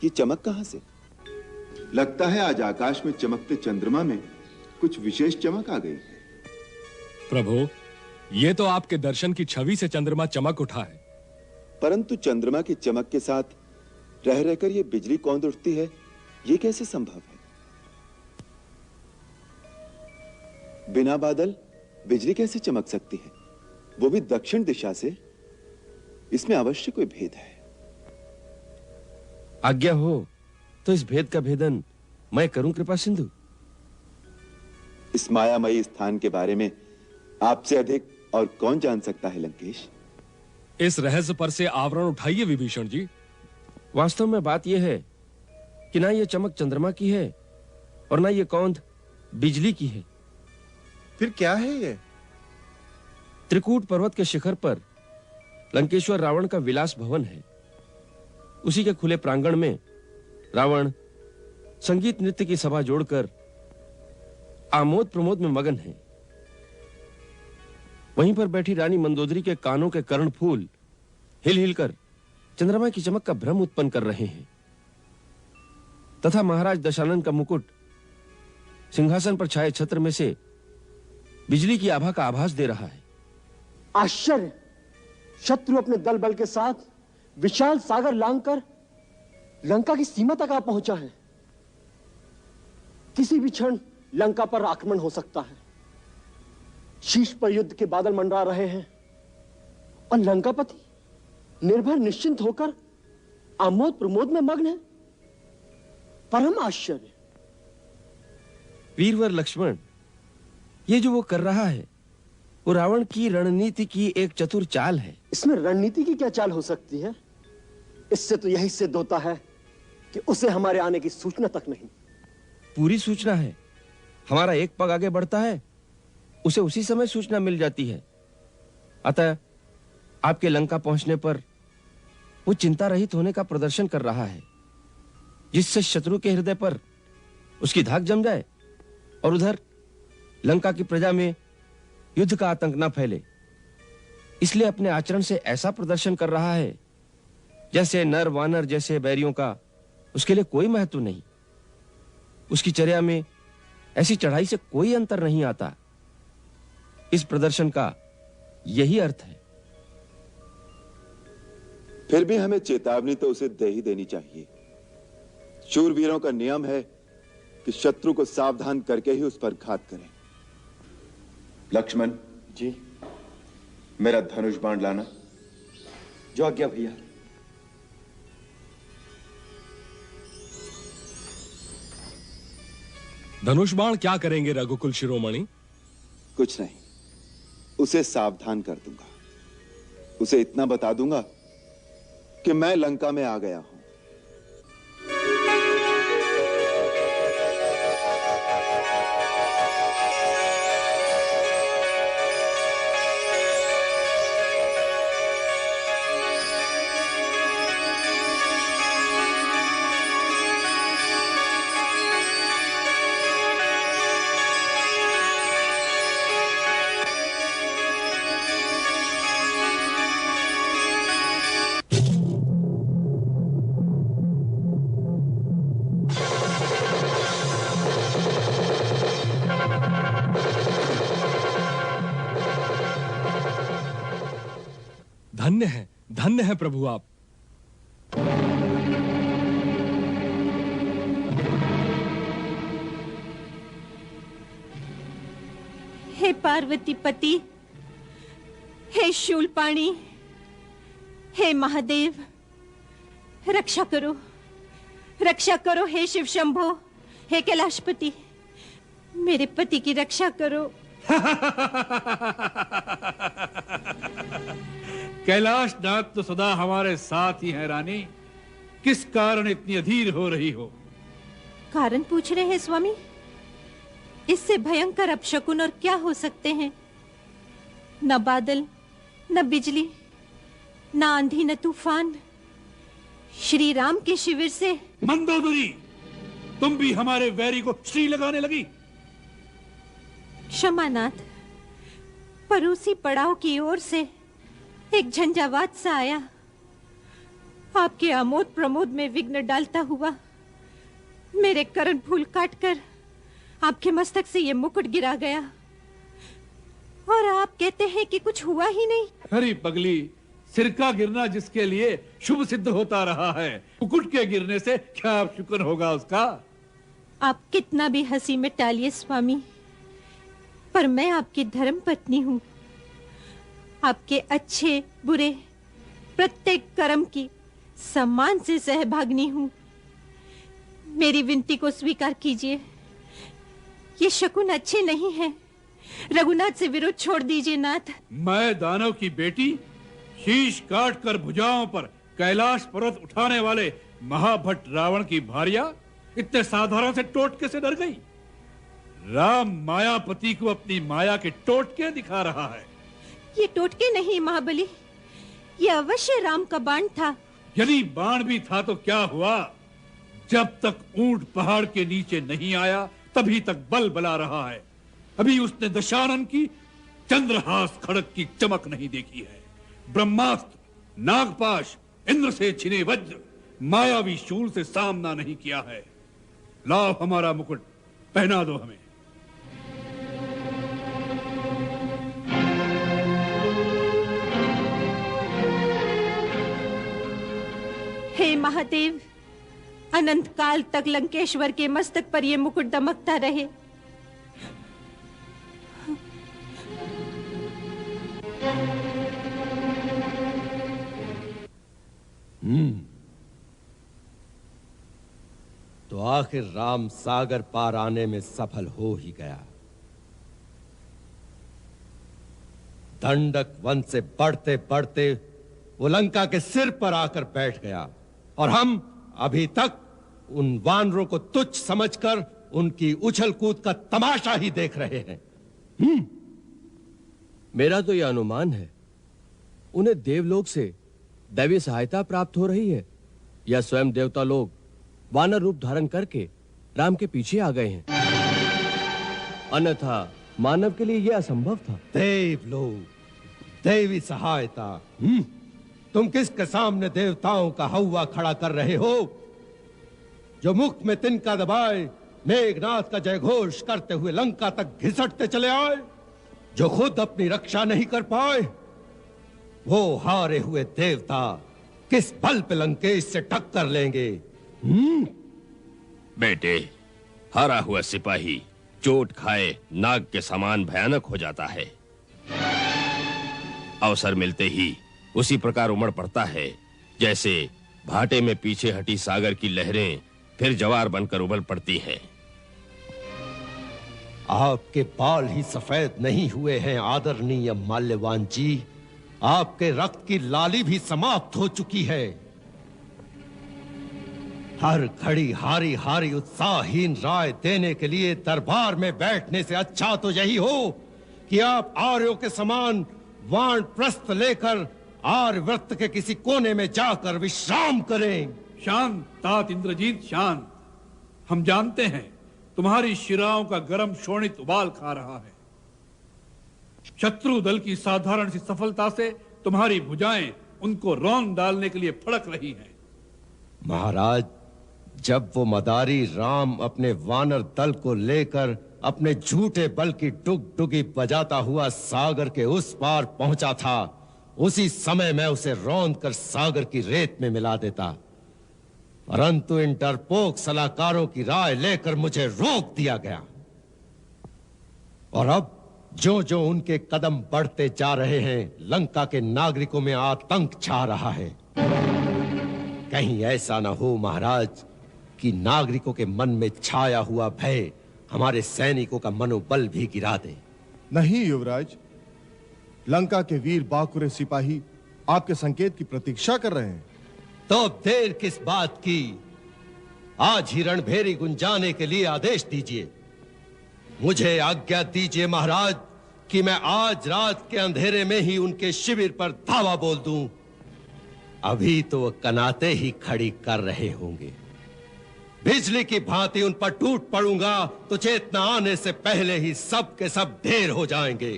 ये चमक कहां से? लगता है आज आकाश में चमकते चंद्रमा में कुछ विशेष चमक आ गई है। प्रभु, ये तो आपके दर्शन की छवि से चंद्रमा चमक उठा है। परंतु चंद्रमा की चमक के साथ रह रहकर ये बिजली कौंध उठती है, ये कैसे संभव है? बिना बादल बिजली कैसे चमक सकती है, वो भी दक्षिण दिशा से? इसमें अवश्य कोई भेद है। आज्ञा हो तो इस भेद का भेदन मैं करूं कृपा सिंधु। इस मायामयी स्थान के बारे में आपसे अधिक और कौन जान सकता है लंकेश? इस रहस्य पर से आवरण उठाइए विभीषण जी। वास्तव में बात यह है कि ना ये चमक चंद्रमा की है और ना ये कौंध बिजली की है। फिर क्या है ये? त्रिकूट पर्वत के शिखर पर लंकेश्वर रावण का विलास भवन है। उसी के खुले प्रांगण में रावण संगीत नृत्य की सभा जोड़कर आमोद प्रमोद में मगन है। वहीं पर बैठी रानी मंदोदरी के कानों के कर्णफूल हिल हिलकर चंद्रमा की चमक का भ्रम उत्पन्न कर रहे हैं तथा महाराज दशानन का मुकुट सिंहासन पर छाए छत्र में से बिजली की आभा का आभास दे रहा है। आश्चर्य! शत्रु अपने दल बल के साथ विशाल सागर लांघकर लंका की सीमा तक आ पहुंचा है। किसी भी क्षण लंका पर आक्रमण हो सकता है। शीश पर युद्ध के बादल मंडरा रहे हैं और लंकापति निर्भय निश्चिंत होकर आमोद प्रमोद में मग्न है। परम आश्चर्य! वीरवर लक्ष्मण, ये जो वो कर रहा है वो रावण की रणनीति की एक चतुर चाल है। इसमें रणनीति की क्या चाल हो सकती है? इससे तो यही सिद्ध होता है कि उसे हमारे आने की सूचना तक नहीं। पूरी सूचना है। हमारा एक पग आगे बढ़ता है, उसे उसी समय सूचना मिल जाती है। अतः आपके लंका पहुंचने पर वो चिंता रहित होने का प्रदर्शन कर रहा है, जिससे शत्रु के हृदय पर उसकी धाक जम जाए और उधर लंका की प्रजा में युद्ध का आतंक न फैले। इसलिए अपने आचरण से ऐसा प्रदर्शन कर रहा है जैसे नर वानर जैसे बैरियों का उसके लिए कोई महत्व नहीं। उसकी चर्या में ऐसी चढ़ाई से कोई अंतर नहीं आता। इस प्रदर्शन का यही अर्थ है। फिर भी हमें चेतावनी तो उसे दे ही देनी चाहिए। शूरवीरों का नियम है कि शत्रु को सावधान करके ही उस पर घात करें। लक्ष्मण जी, मेरा धनुष बाण लाना। जो आज्ञा भैया। धनुष बाण क्या करेंगे रघुकुल शिरोमणि? कुछ नहीं, उसे सावधान कर दूंगा। उसे इतना बता दूंगा कि मैं लंका में आ गया हूं। धन्य है प्रभु आप। हे पार्वती पति, हे शूलपाणी, हे महादेव, रक्षा करो, रक्षा करो। हे शिव शंभो, हे कैलाशपति, मेरे पति की रक्षा करो। कैलाश नाथ तो सदा हमारे साथ ही है रानी। किस कारण इतनी अधीर हो रही हो? कारण पूछ रहे हैं स्वामी? इससे भयंकर अपशकुन और क्या हो सकते हैं? न बादल, न बिजली, न आंधी, न तूफान। श्री राम के शिविर से। मंदोदरी, तुम भी हमारे वैरी को श्री लगाने लगी। क्षमा नाथ, पड़ोसी पड़ाव की ओर से एक झंझावात सा आया। आपके आमोद प्रमोद में विघ्न डालता हुआ मेरे कर्ण फूल काटकर आपके मस्तक से ये मुकुट गिरा गया, और आप कहते हैं कि कुछ हुआ ही नहीं। अरे पगली, सिर का गिरना जिसके लिए शुभ सिद्ध होता रहा है, मुकुट के गिरने से क्या शुक्र होगा उसका? आप कितना भी हंसी में टालिए स्वामी, पर मैं आपकी धर्म पत्नी हूँ। आपके अच्छे बुरे प्रत्येक कर्म की सम्मान से सहभागिनी हूँ। मेरी विनती को स्वीकार कीजिए। ये शकुन अच्छे नहीं है। रघुनाथ से विरोध छोड़ दीजिए नाथ। मैं दानव की बेटी शीश काट कर भुजाओं पर कैलाश पर्वत उठाने वाले महाभट्ट रावण की भार्या इतने साधारण से टोटके से डर गई? राम मायापति को अपनी माया के टोटके दिखा रहा है। ये टोटके नहीं महाबली, ये अवश्य राम का बाण था। यदि बाण भी था तो क्या हुआ? जब तक ऊंट पहाड़ के नीचे नहीं आया तभी तक बल बला रहा है। अभी उसने दशानन की चंद्रहास खड़क की चमक नहीं देखी है। ब्रह्मास्त्र, नागपाश, इंद्र से छिने वज्र, मायावी शूल से सामना नहीं किया है। लाओ हमारा मुकुट, पहना दो हमें। हे महादेव, अनंत काल तक लंकेश्वर के मस्तक पर यह मुकुट दमकता रहे। तो आखिर राम सागर पार आने में सफल हो ही गया। दंडक वन से बढ़ते बढ़ते वो लंका के सिर पर आकर बैठ गया, और हम अभी तक उन वानरों को तुच्छ समझकर उनकी उछल कूद का तमाशा ही देख रहे हैं। मेरा तो यह अनुमान है, उन्हें देवलोक से दैवीय सहायता प्राप्त हो रही है, या स्वयं देवता लोग वानर रूप धारण करके राम के पीछे आ गए हैं। अन्यथा मानव के लिए यह असंभव था। देवलोक, दैवी सहायता, तुम किसके सामने देवताओं का हौवा खड़ा कर रहे हो? जो मुख में तिनका दबाए मेघनाथ का जयघोष करते हुए लंका तक घिसटते चले आए, जो खुद अपनी रक्षा नहीं कर पाए, वो हारे हुए देवता किस बल पे लंकेश से टक्कर लेंगे? बेटे, हारा हुआ सिपाही चोट खाए नाग के समान भयानक हो जाता है। अवसर मिलते ही उसी प्रकार उमड़ पड़ता है, जैसे भाटे में पीछे हटी सागर की लहरें फिर जवार बनकर उबल पड़ती हैं। आपके बाल ही सफेद नहीं हुए हैं आदरणीय माल्यवान जी, आपके रक्त की लाली भी समाप्त हो चुकी है। हर घड़ी हारी हारी उत्साहहीन राय देने के लिए दरबार में बैठने से अच्छा तो यही हो कि आप आर्यों के समान वानप्रस्थ लेकर आर्यव्रत के किसी कोने में जाकर विश्राम करें। शांत तात इंद्रजीत, शांत। हम जानते हैं तुम्हारी शिराओं का गर्म शोणित उबाल खा रहा है। शत्रु दल की साधारण सी सफलता से तुम्हारी भुजाएं उनको रौंद डालने के लिए फड़क रही हैं। महाराज, जब वो मदारी राम अपने वानर दल को लेकर अपने झूठे बल की डुगडुगी बजाता हुआ सागर के उस पार पहुंचा था, उसी समय मैं उसे रौंद कर सागर की रेत में मिला देता, परंतु इन डरपोक सलाहकारों की राय लेकर मुझे रोक दिया गया। और अब जो जो उनके कदम बढ़ते जा रहे हैं, लंका के नागरिकों में आतंक छा रहा है। कहीं ऐसा न हो महाराज कि नागरिकों के मन में छाया हुआ भय हमारे सैनिकों का मनोबल भी गिरा दे। नहीं युवराज, लंका के वीर बाकुरे सिपाही आपके संकेत की प्रतीक्षा कर रहे हैं। तो देर किस बात की? आज ही रणभेरी गुंजाने के लिए आदेश दीजिए। मुझे आज्ञा दीजिए महाराज कि मैं आज रात के अंधेरे में ही उनके शिविर पर धावा बोल दूं। अभी तो वो कनाते ही खड़ी कर रहे होंगे। बिजली की भांति उन पर टूट पड़ूंगा तो चेतना आने से पहले ही सब के सब ढेर हो जाएंगे।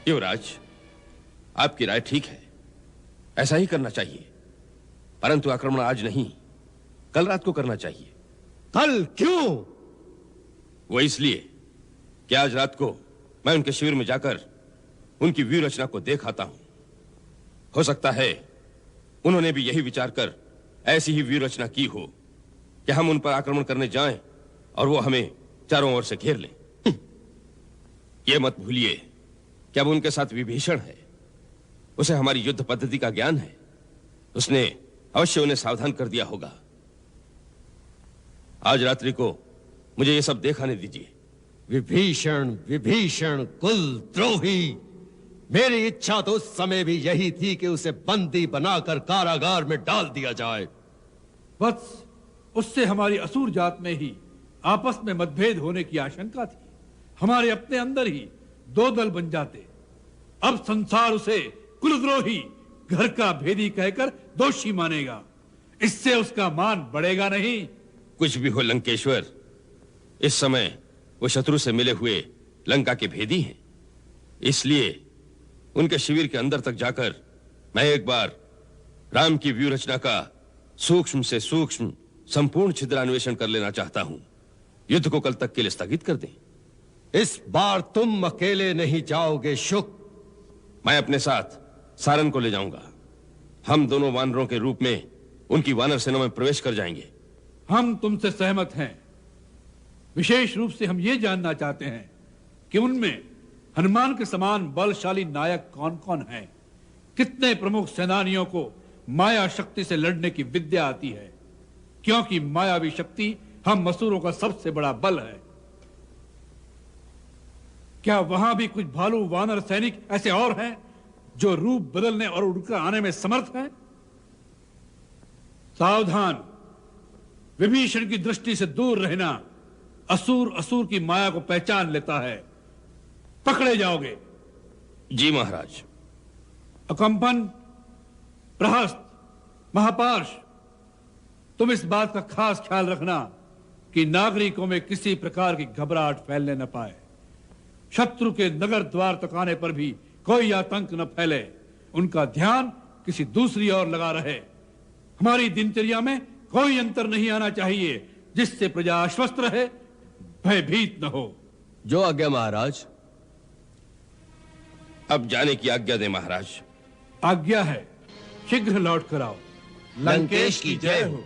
युवराज, आपकी राय ठीक है, ऐसा ही करना चाहिए। परंतु आक्रमण आज नहीं, कल रात को करना चाहिए। कल क्यों? वो इसलिए कि आज रात को मैं उनके शिविर में जाकर उनकी व्यूह रचना को देख आता हूं। हो सकता है उन्होंने भी यही विचार कर ऐसी ही व्यूह रचना की हो कि हम उन पर आक्रमण करने जाएं और वो हमें चारों ओर से घेर लें। ये मत भूलिए कि अब उनके साथ विभीषण है, उसे हमारी युद्ध पद्धति का ज्ञान है, उसने अवश्य उन्हें सावधान कर दिया होगा। आज रात्रि को मुझे ये सब देखाने दीजिए। विभीषण विभीषण कुलद्रोही, मेरी इच्छा तो उस समय भी यही थी कि उसे बंदी बनाकर कारागार में डाल दिया जाए। बस उससे हमारी असुर जात में ही आपस में मतभेद होने की आशंका थी। हमारे अपने अंदर ही दो दल बन जाते। अब संसार उसे कुलद्रोही, घर का भेदी कहकर दोषी मानेगा। इससे उसका मान बढ़ेगा नहीं। कुछ भी हो लंकेश्वर, इस समय वो शत्रु से मिले हुए लंका के भेदी हैं। इसलिए उनके शिविर के अंदर तक जाकर मैं एक बार राम की व्यूह रचना का सूक्ष्म से सूक्ष्म संपूर्ण छिद्रान्वेषण कर लेना चाहता हूं। युद्ध को कल तक के लिए स्थगित कर दें। इस बार तुम अकेले नहीं जाओगे शुक। मैं अपने साथ सारन को ले जाऊंगा। हम दोनों वानरों के रूप में उनकी वानर सेना में प्रवेश कर जाएंगे। हम तुमसे सहमत हैं। विशेष रूप से हम ये जानना चाहते हैं कि उनमें हनुमान के समान बलशाली नायक कौन कौन हैं? कितने प्रमुख सेनानियों को माया शक्ति से लड़ने की विद्या आती है? क्योंकि मायावी शक्ति हम मसूरों का सबसे बड़ा बल है। क्या वहां भी कुछ भालू वानर सैनिक ऐसे और हैं जो रूप बदलने और उड़कर आने में समर्थ हैं? सावधान, विभीषण की दृष्टि से दूर रहना। असुर की माया को पहचान लेता है। पकड़े जाओगे। जी महाराज। अकंपन, प्रहस्त, महापार्श, तुम इस बात का खास ख्याल रखना कि नागरिकों में किसी प्रकार की घबराहट फैलने न पाए। शत्रु के नगर द्वार तक आने पर भी कोई आतंक न फैले। उनका ध्यान किसी दूसरी ओर लगा रहे। हमारी दिनचर्या में कोई अंतर नहीं आना चाहिए जिससे प्रजा आश्वस्त रहे, भयभीत न हो। जो आज्ञा महाराज। अब जाने की आज्ञा दे महाराज। आज्ञा है, शीघ्र लौट कर आओ। लंकेश की जय हो।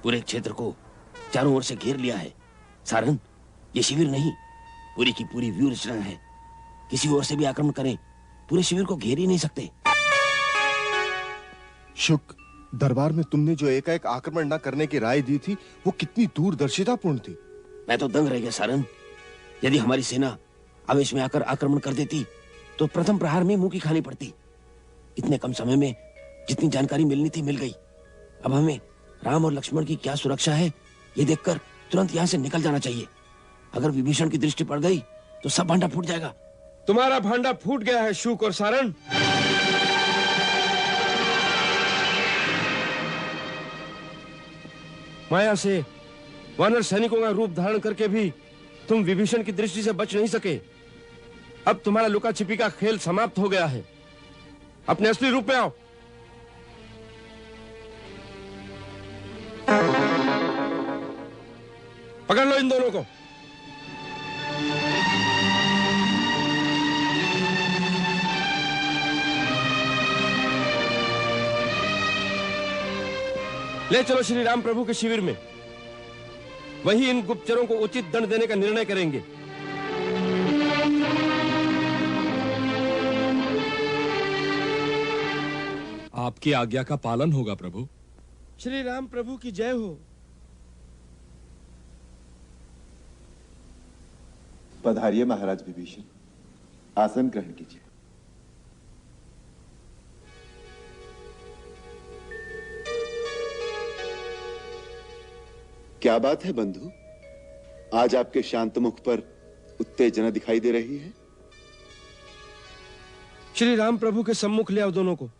पूरे क्षेत्र को चारों ओर से घेर लिया है। सारन, ये शिविर नहीं, पूरी की पूरी व्यूह रचना है। किसी ओर से भी आक्रमण करें, पूरे शिविर को घेर ही नहीं सकते। शुक, दरबार में तुमने जो एकाएक आक्रमण न करने की राय दी थी, वो कितनी दूरदर्शितापूर्ण थी। मैं तो दंग रह गया सारन। यदि हमारी सेना आवेश में आकर आक्रमण कर देती तो प्रथम प्रहार में मुंह की खानी पड़ती। इतने कम समय में जितनी जानकारी मिलनी थी मिल गई। अब हमें राम और लक्ष्मण की क्या सुरक्षा है ये देखकर तुरंत यहाँ से निकल जाना चाहिए। अगर विभीषण की दृष्टि पड़ गई तो सब भांडा फूट जाएगा। तुम्हारा भांडा फूट गया है शूक और सारण। माया से वानर सैनिकों का रूप धारण करके भी तुम विभीषण की दृष्टि से बच नहीं सके। अब तुम्हारा लुका छिपी का खेल समाप्त हो गया है। अपने असली रूप में आओ। पकड़ लो इन दोनों को। ले चलो श्री राम प्रभु के शिविर में। वही इन गुप्तचरों को उचित दंड देने का निर्णय करेंगे। आपकी आज्ञा का पालन होगा प्रभु। श्री राम प्रभु की जय हो। पधारिए महाराज विभीषण, आसन ग्रहण कीजिए। क्या बात है बंधु, आज आपके शांत मुख पर उत्तेजना दिखाई दे रही है। श्री राम प्रभु के सम्मुख ले आओ दोनों को।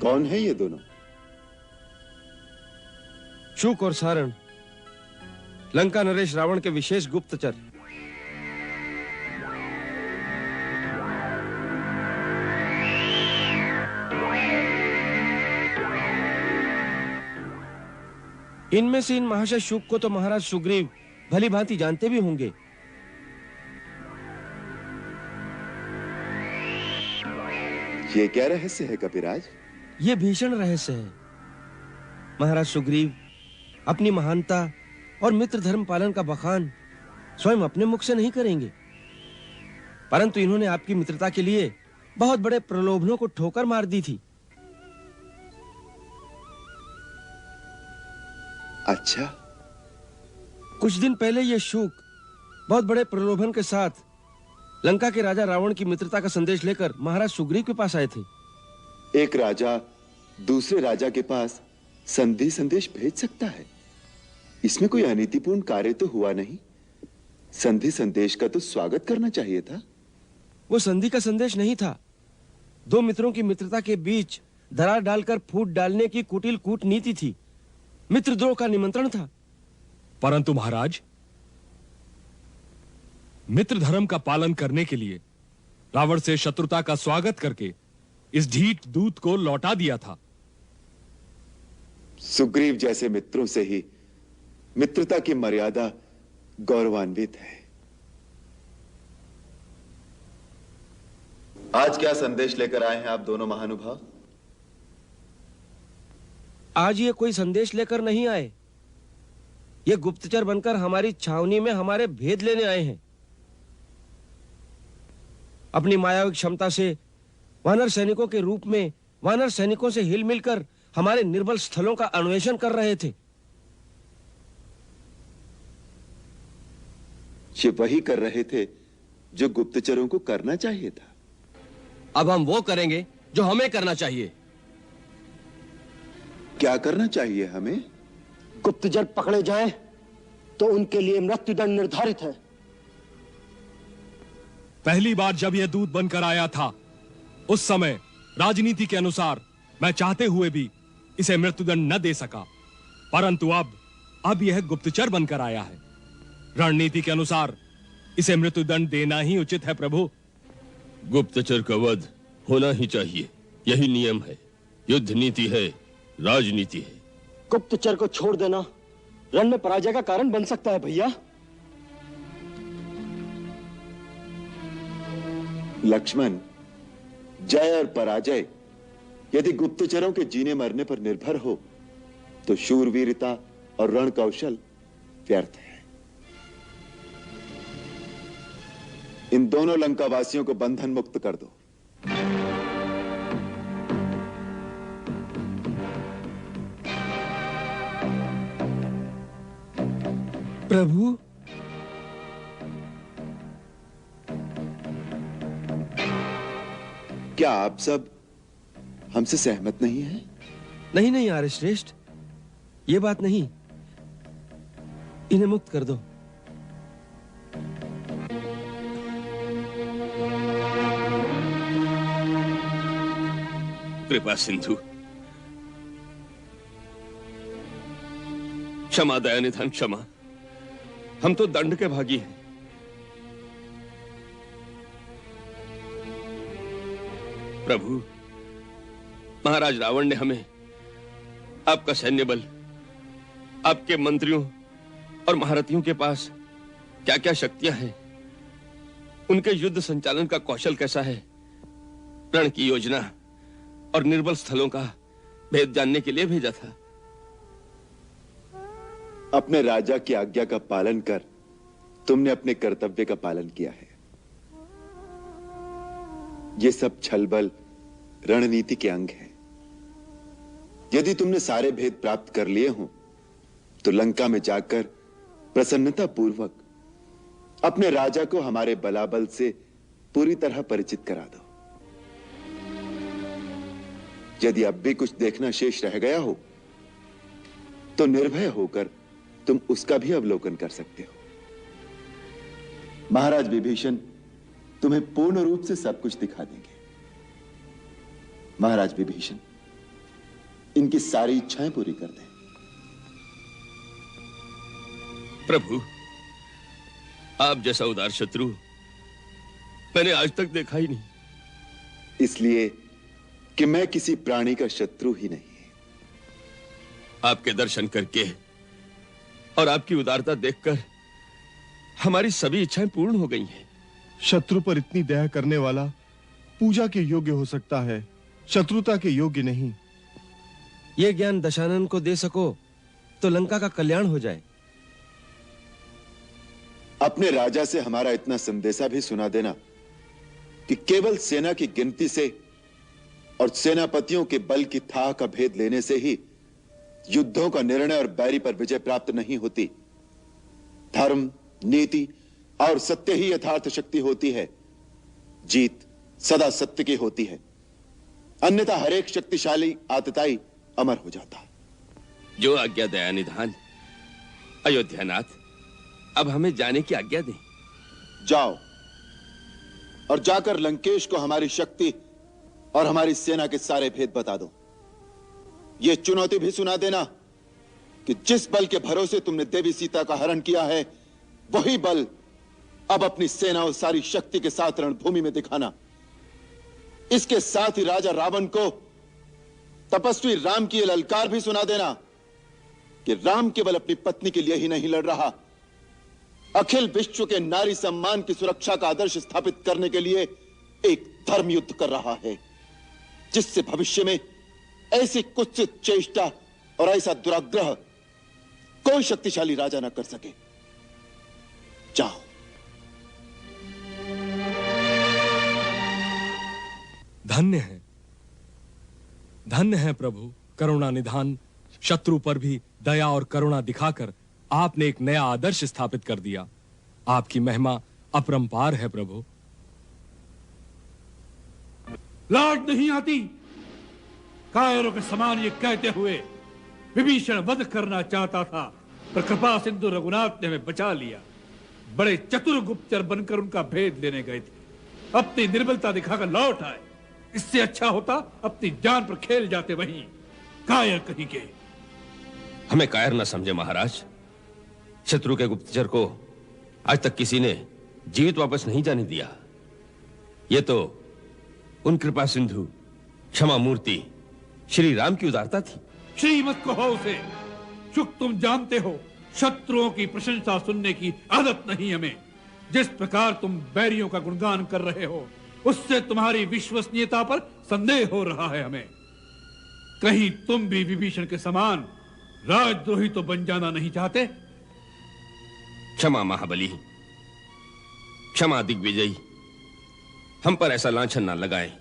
कौन है ये दोनों? शूक और सारण, लंका नरेश रावण के विशेष गुप्तचर। इनमें से इन महाशय शूक को तो महाराज सुग्रीव भली भांति जानते भी होंगे। ये क्या रहस्य है कपिराज? ये भीषण रहस्य है। महाराज सुग्रीव अपनी महानता और मित्र धर्म पालन का बखान स्वयं अपने मुख से नहीं करेंगे, परंतु इन्होंने आपकी मित्रता के लिए बहुत बड़े प्रलोभनों को ठोकर मार दी थी। अच्छा, कुछ दिन पहले ये शूक बहुत बड़े प्रलोभन के साथ लंका के राजा रावण की मित्रता का संदेश लेकर महाराज सुग्रीव के पास आए थे। एक राजा दूसरे राजा के पास संधि संदेश भेज सकता है? इसमें कोई अनीतिपूर्ण कार्य तो हुआ नहीं। संधि संदेश का तो स्वागत करना चाहिए था। वो संधि का संदेश नहीं था, दो मित्रों की मित्रता के बीच दरार डालकर फूट डालने की कुटिल कूटनीति थी। मित्रद्रोह का निमंत्रण था। परंतु महाराज, मित्र धर्म का पालन करने के लिए रावण से शत्रुता का स्वागत करके इस ढीठ दूत को लौटा दिया था। सुग्रीव जैसे मित्रों से ही मित्रता की मर्यादा गौरवान्वित है। आज क्या संदेश लेकर आए हैं आप दोनों महानुभाव? आज ये कोई संदेश लेकर नहीं आए, ये गुप्तचर बनकर हमारी छावनी में हमारे भेद लेने आए हैं। अपनी मायावी क्षमता से वानर सैनिकों के रूप में वानर सैनिकों से हिल मिलकर हमारे निर्बल स्थलों का अन्वेषण कर रहे थे। ये वही कर रहे थे जो गुप्तचरों को करना चाहिए था। अब हम वो करेंगे जो हमें करना चाहिए। क्या करना चाहिए हमें? गुप्तचर पकड़े जाएं तो उनके लिए मृत्युदंड निर्धारित है। पहली बार जब यह दूत बनकर आया था उस समय राजनीति के अनुसार मैं चाहते हुए भी इसे मृत्युदंड न दे सका, परंतु अब यह गुप्तचर बनकर आया है। रणनीति के अनुसार इसे मृत्युदंड देना ही उचित है प्रभु। गुप्तचर का वध होना ही चाहिए, यही नियम है। युद्ध नीति है, राजनीति है। गुप्तचर को छोड़ देना रण में पराजय का कारण बन सकता है भैया। लक्ष्मण, जय और पराजय यदि गुप्तचरों के जीने मरने पर निर्भर हो तो शूरवीरता और रण कौशल व्यर्थ है। इन दोनों लंकावासियों को बंधन मुक्त कर दो। प्रभु, क्या आप सब हमसे सहमत नहीं हैं? नहीं नहीं आर्यश्रेष्ठ, ये बात नहीं। इन्हें मुक्त कर दो। कृपा सिंधु, क्षमा दयानिधान क्षमा। हम तो दंड के भागी हैं। प्रभु, महाराज रावण ने हमें आपका सैन्य बल, आपके मंत्रियों और महारथियों के पास क्या क्या शक्तियां हैं, उनके युद्ध संचालन का कौशल कैसा है, रण की योजना और निर्बल स्थलों का भेद जानने के लिए भेजा था। अपने राजा की आज्ञा का पालन कर तुमने अपने कर्तव्य का पालन किया है। ये सब छलबल रणनीति के अंग हैं। यदि तुमने सारे भेद प्राप्त कर लिए हों तो लंका में जाकर प्रसन्नता पूर्वक अपने राजा को हमारे बलाबल से पूरी तरह परिचित करा दो। यदि अब भी कुछ देखना शेष रह गया हो तो निर्भय होकर तुम उसका भी अवलोकन कर सकते हो। महाराज विभीषण तुम्हें पूर्ण रूप से सब कुछ दिखा देंगे। महाराज विभीषण, इनकी सारी इच्छाएं पूरी कर दें। प्रभु, आप जैसा उदार शत्रु मैंने आज तक देखा ही नहीं। इसलिए कि मैं किसी प्राणी का शत्रु ही नहीं। आपके दर्शन करके और आपकी उदारता देखकर हमारी सभी इच्छाएं पूर्ण हो गई हैं। शत्रु पर इतनी दया करने वाला पूजा के योग्य हो सकता है, शत्रुता के योग्य नहीं। ये ज्ञान दशानन को दे सको तो लंका का कल्याण हो जाए। अपने राजा से हमारा इतना संदेशा भी सुना देना कि केवल सेना की गिनती से और सेनापतियों के बल की थाह का भेद लेने से ही युद्धों का निर्णय और बैरी पर विजय प्राप्त नहीं होती। धर्म, नीति और सत्य ही यथार्थ शक्ति होती है। जीत सदा सत्य की होती है, अन्यथा हर एक शक्तिशाली आतताई अमर हो जाता है। जो आज्ञा दयानिधान। अयोध्यानाथ, अब हमें जाने की आज्ञा दें। जाओ और जाकर लंकेश को हमारी शक्ति और हमारी सेना के सारे भेद बता दो। यह चुनौती भी सुना देना कि जिस बल के भरोसे तुमने देवी सीता का हरण किया है, वही बल अब अपनी सेना और सारी शक्ति के साथ रणभूमि में दिखाना। इसके साथ ही राजा रावण को तपस्वी राम की यह ललकार भी सुना देना कि राम केवल अपनी पत्नी के लिए ही नहीं लड़ रहा, अखिल विश्व के नारी सम्मान की सुरक्षा का आदर्श स्थापित करने के लिए एक धर्म युद्ध कर रहा है, जिससे भविष्य में ऐसी कुत्सित चेष्टा और ऐसा दुराग्रह कोई शक्तिशाली राजा न कर सके। जाओ। धन्य है प्रभु, करुणा निधान। शत्रु पर भी दया और करुणा दिखाकर आपने एक नया आदर्श स्थापित कर दिया। आपकी महिमा अपरंपार है प्रभु। लाज नहीं आती? कायरों के समान ये कहते हुए विभीषण वध करना चाहता था, पर कृपा सिंधु रघुनाथ ने हमें बचा लिया। बड़े चतुर गुप्तचर बनकर उनका भेद लेने गए थे, अपनी निर्बलता दिखाकर लौट आए। इससे अच्छा होता अपनी जान पर खेल जाते वहीं। कायर कहीं के। हमें कायर न समझे महाराज। शत्रु के गुप्तचर को आज तक किसी ने जीवित वापस नहीं जाने दिया। ये तो उन कृपा सिंधु, क्षमा मूर्ति श्री राम की उदारता थी। श्रीमत कहो उसे। शुक, तुम जानते हो शत्रुओं की प्रशंसा सुनने की आदत नहीं हमें। जिस प्रकार तुम बैरियों का गुणगान कर रहे हो, उससे तुम्हारी विश्वसनीयता पर संदेह हो रहा है हमें। कहीं तुम भी विभीषण के समान राजद्रोही तो बन जाना नहीं चाहते? क्षमा महाबली, क्षमा दिग्विजयी। हम पर ऐसा लांछन ना लगाएं,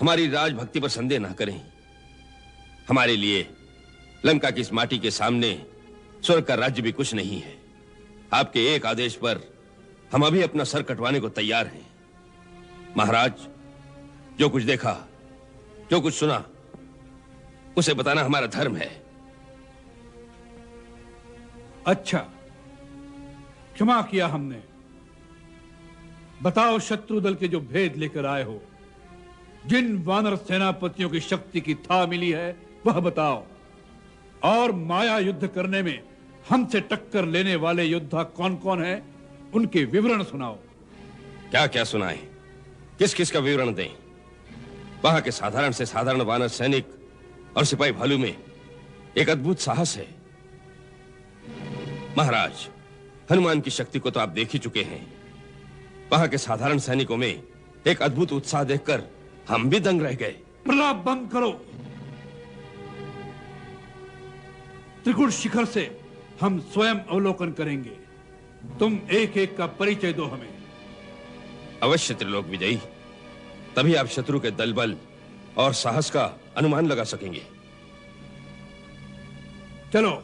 हमारी राजभक्ति पर संदेह ना करें। हमारे लिए लंका की इस माटी के सामने स्वर्ग का राज्य भी कुछ नहीं है। आपके एक आदेश पर हम अभी अपना सर कटवाने को तैयार हैं। महाराज, जो कुछ देखा, जो कुछ सुना, उसे बताना हमारा धर्म है। अच्छा, क्षमा किया हमने। बताओ, शत्रु दल के जो भेद लेकर आए हो, जिन वानर सेनापतियों की शक्ति की था मिली है, वह बताओ। और माया युद्ध करने में हमसे टक्कर लेने वाले योद्धा कौन कौन है, उनके विवरण सुनाओ। क्या क्या सुनाएं? किस किस का विवरण दें? वहां के साधारण से साधारण वानर सैनिक और सिपाही भालू में एक अद्भुत साहस है। महाराज, हनुमान की शक्ति को तो आप देख ही चुके हैं। वहां के साधारण सैनिकों में एक अद्भुत उत्साह देखकर हम भी दंग रह गए। प्रलाप बंद करो। त्रिकुट शिखर से हम स्वयं अवलोकन करेंगे। तुम एक एक का परिचय दो हमें। अवश्य त्रिलोक विजयी, तभी आप शत्रु के दल बल और साहस का अनुमान लगा सकेंगे। चलो।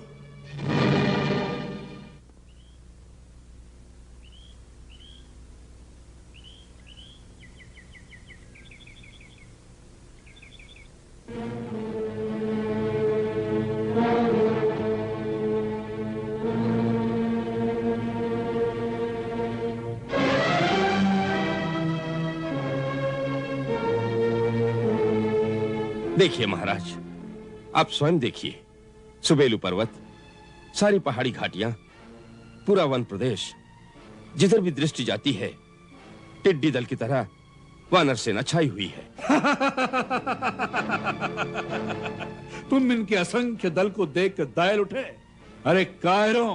देखिए महाराज, आप स्वयं देखिए। सुबेलू पर्वत, सारी पहाड़ी घाटियां, पूरा वन प्रदेश, जिधर भी दृष्टि जाती है टिड्डी दल की तरह वानर सेना छाई हुई है। तुम इनके असंख्य दल को देखकर दायल उठे। अरे कायरों,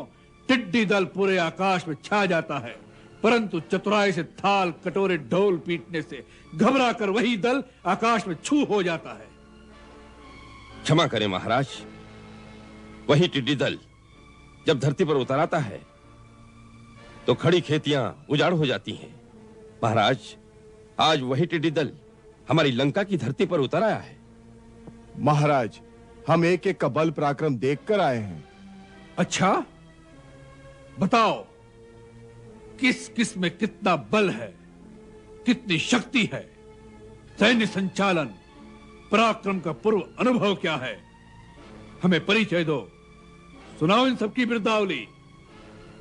टिड्डी दल पूरे आकाश में छा जाता है, परंतु चतुराई से थाल कटोरे ढोल पीटने से घबरा कर वही दल आकाश में छू हो जाता है। क्षमा करें महाराज, वही टिड्डी दल जब धरती पर उतर आता है तो खड़ी खेतियां उजाड़ हो जाती हैं। महाराज, आज वही टिड्डी दल हमारी लंका की धरती पर उतर आया है। महाराज, हम एक एक का बल पराक्रम देखकर आए हैं। अच्छा, बताओ, किस किस में कितना बल है, कितनी शक्ति है, सैन्य संचालन, पराक्रम का पूर्व अनुभव क्या है? हमें परिचय दो। सुनाओ इन सबकी बिरदावली।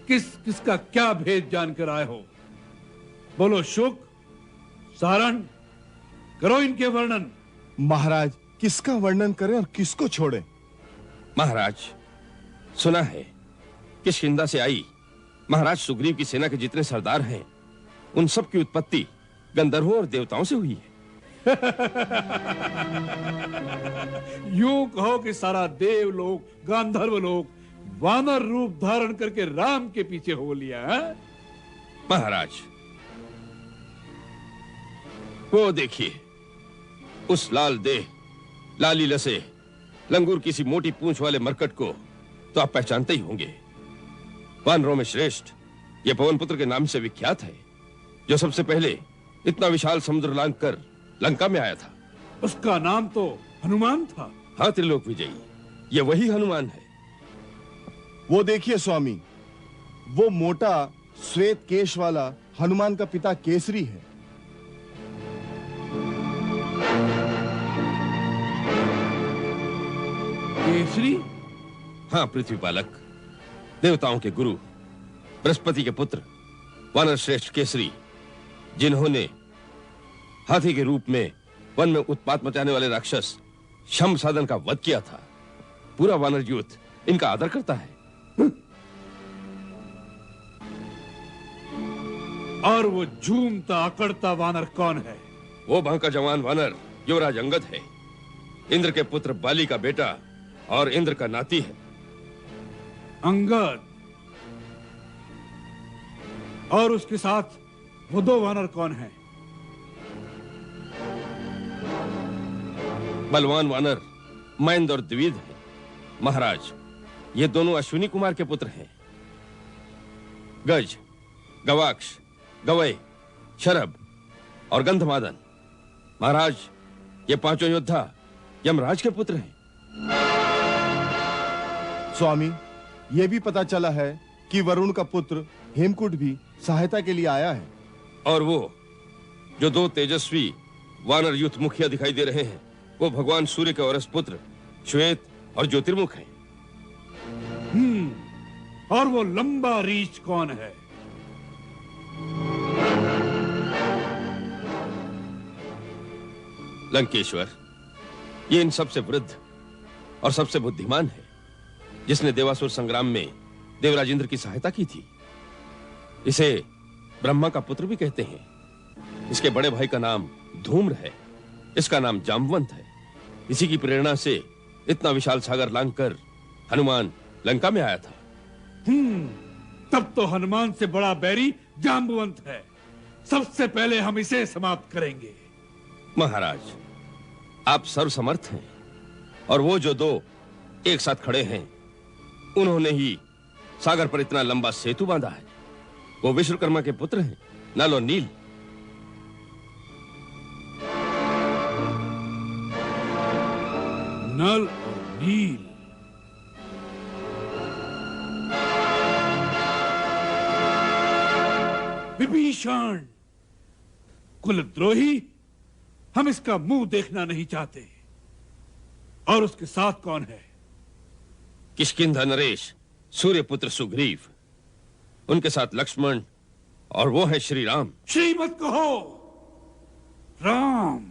किस किसका क्या भेद जानकर आए हो? बोलो शुक, सारण, करो इनके वर्णन। महाराज, किसका वर्णन करें और किसको छोड़ें? महाराज, सुना है कि शिंदा से आई महाराज सुग्रीव की सेना के जितने सरदार हैं, उन सब की उत्पत्ति गंधर्वों और देवताओं से हुई है। यूं कहो कि सारा देवलोक, गांधर्व लोक वानर रूप धारण करके राम के पीछे हो लिया है? महाराज, वो देखिए, उस लाल देह, लाली लसे, लंगूर की सी मोटी पूंछ वाले मरकट को तो आप पहचानते ही होंगे। वानरों में श्रेष्ठ ये पवनपुत्र के नाम से विख्यात है, जो सबसे पहले इतना विशाल समुद्र लांघ कर लंका में आया था। उसका नाम तो हनुमान था। हाँ त्रिलोक विजयी, ये वही हनुमान है। वो देखिए स्वामी, वो मोटा श्वेत केश वाला हनुमान का पिता केसरी है। केसरी? हाँ पृथ्वी पालक, देवताओं के गुरु, बृहस्पति के पुत्र, वानर श्रेष्ठ केसरी, जिन्होंने हाथी के रूप में वन में उत्पात मचाने वाले राक्षस शम साधन का वध किया था। पूरा वानर यूथ इनका आदर करता है। और वो झूमता अकड़ता वानर कौन है? वो वहां का जवान वानर युवराज अंगद है, इंद्र के पुत्र बाली का बेटा और इंद्र का नाती है। अंगद? और उसके साथ वो दो वानर कौन है? बलवान वानर महेंद्र और द्विविद है। महाराज, ये दोनों अश्विनी कुमार के पुत्र हैं। गज, गवाक्ष, गवय, शरभ और गंधमादन। महाराज, ये पांचों योद्धा यमराज के पुत्र हैं। स्वामी, यह भी पता चला है कि वरुण का पुत्र हेमकूट भी सहायता के लिए आया है। और वो जो दो तेजस्वी वानर युद्ध मुखिया दिखाई दे रहे हैं, वो भगवान सूर्य के औरस पुत्र श्वेत और ज्योतिर्मुख हैं। और वो लंबा रीछ कौन है? लंकेश्वर, ये इन सबसे वृद्ध और सबसे बुद्धिमान है, जिसने देवासुर संग्राम में देवराज इंद्र की सहायता की थी। इसे ब्रह्मा का पुत्र भी कहते हैं। इसके बड़े भाई का नाम धूम्र है, इसका नाम जाम्बवंत है। इसी की प्रेरणा से इतना विशाल सागर लांघकर हनुमान लंका में आया था। तब तो हनुमान से बड़ा बैरी जाम्बवंत है। सबसे पहले हम इसे समाप्त करेंगे। महाराज, आप सर्वसमर्थ हैं, और वो जो दो एक साथ खड़े हैं, उन्होंने ही सागर पर इतना लंबा सेतु बांधा है। वो विश्वकर्मा के पुत्र हैं, नल और नील। नल और नील। विभीषण, कुलद्रोही, हम इसका मुंह देखना नहीं चाहते। और उसके साथ कौन है? किष्किंधा नरेश, सूर्यपुत्र सुग्रीव, उनके साथ लक्ष्मण, और वो है श्री राम। श्री मत कहो, राम।